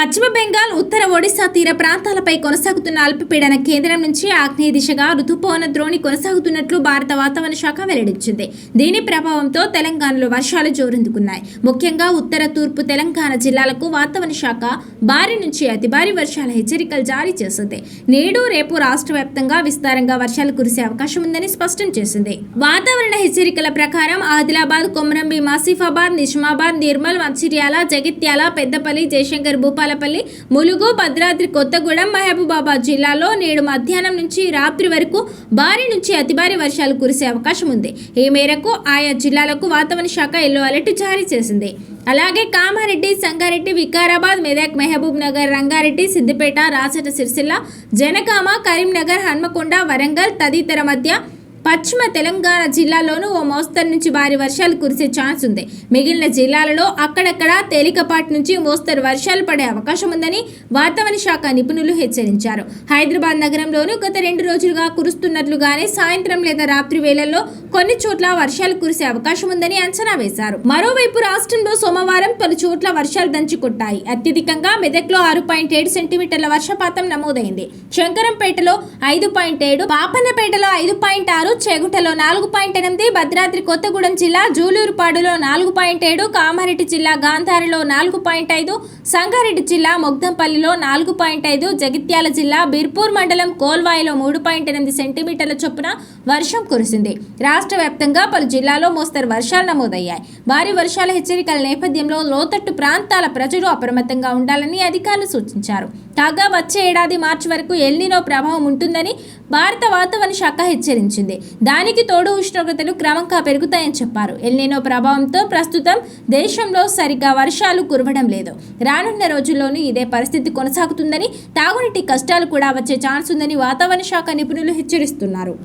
పశ్చిమ బెంగాల్, ఉత్తర ఒడిశా తీర ప్రాంతాలపై కొనసాగుతున్న అల్పపీడన కేంద్రం నుంచి ఆగ్నేయ దిశగా రుతుపవన ద్రోణి కొనసాగుతున్నట్లు భారత వాతావరణ శాఖ వెల్లడించింది. దీని ప్రభావంతో తెలంగాణలో వర్షాలు జోరందుకున్నాయి. ముఖ్యంగా ఉత్తర, తూర్పు తెలంగాణ జిల్లాలకు వాతావరణ శాఖ భారీ నుంచి అతి భారీ వర్షాల హెచ్చరికలు జారీ చేసింది. నేడు, రేపు రాష్ట్ర వ్యాప్తంగా విస్తారంగా వర్షాలు కురిసే అవకాశం ఉందని స్పష్టం చేసింది. వాతావరణ హెచ్చరికల ప్రకారం ఆదిలాబాద్, కొమరంభీం, ఆసిఫాబాద్, నిజామాబాద్, నిర్మల్, మంచిర్యాల, జగిత్యాల, పెద్దపల్లి, జయశంకర్ భూపాలపల్లి, ములుగు, భద్రాద్రి కొత్తగూడెం, మహబూబాబాద్ జిల్లాలో నేడు మధ్యాహ్నం నుంచి రాత్రి వరకు భారీ నుంచి అతి భారీ వర్షాలు కురిసే అవకాశం ఉంది. ఈ మేరకు ఆయా జిల్లాలకు వాతావరణ శాఖ ఎల్లో అలర్ట్ జారీ చేసింది. అలాగే కామారెడ్డి, సంగారెడ్డి, వికారాబాద్, మెదక్, మహబూబ్ నగర్, రంగారెడ్డి, సిద్దిపేట, రాజన్న సిరిసిల్ల, జనగామ, కరీంనగర్, హన్మకొండ, వరంగల్ తదితర మధ్య పశ్చిమ తెలంగాణ జిల్లాల్లోనూ ఓ మోస్తరు నుంచి భారీ వర్షాలు కురిసే ఛాన్స్ ఉంది. మిగిలిన జిల్లాలలో అక్కడక్కడ తేలికపాటి నుంచి మోస్తరు వర్షాలు పడే అవకాశం ఉందని వాతావరణ శాఖ నిపుణులు హెచ్చరించారు. హైదరాబాద్ నగరంలోనూ గత 2 రోజులుగా కురుస్తున్నట్లుగానే సాయంత్రం లేదా రాత్రి వేళల్లో కొన్ని చోట్ల వర్షాలు కురిసే అవకాశం ఉందని అంచనా వేశారు. మరోవైపు రాష్ట్రంలో సోమవారం పలు చోట్ల వర్షాలు దంచుకొట్టాయి. అత్యధికంగా మెదక్లో 6.7 సెంటీమీటర్ల వర్షపాతం నమోదైంది. శంకరంపేటలో 5.7, పాపన్నపేటలో 5.6, చేగుంటలో 4.8, భద్రాద్రి కొత్తగూడెం జిల్లా జూలూరుపాడులో 4.7, కామారెడ్డి జిల్లా గాంధారిలో 4.5, సంగారెడ్డి జిల్లా మొగ్దంపల్లిలో 4.5, జగిత్యాల జిల్లా బీర్పూర్ మండలం కోల్వాయిలో 3.8 సెంటీమీటర్ల చొప్పున వర్షం కురిసింది. రాష్ట్ర వ్యాప్తంగా పలు జిల్లాల్లో మోస్తరు వర్షాలు నమోదయ్యాయి. భారీ వర్షాల హెచ్చరికల నేపథ్యంలో లోతట్టు ప్రాంతాల ప్రజలు అప్రమత్తంగా ఉండాలని అధికారులు సూచించారు. కాగా వచ్చే ఏడాది మార్చి వరకు ఎల్నినో ప్రభావం ఉంటుందని భారత వాతావరణ శాఖ హెచ్చరించింది. దానికి తోడు ఉష్ణోగ్రతలు క్రమంగా పెరుగుతాయని చెప్పారు. ఎల్నినో ప్రభావంతో ప్రస్తుతం దేశంలో సరిగ్గా వర్షాలు కురవడం లేదు. రానున్న రోజుల్లోనూ ఇదే పరిస్థితి కొనసాగుతుందని, తాగునీటి కష్టాలు కూడా వచ్చే ఛాన్స్ ఉందని వాతావరణ శాఖ నిపుణులు హెచ్చరిస్తున్నారు.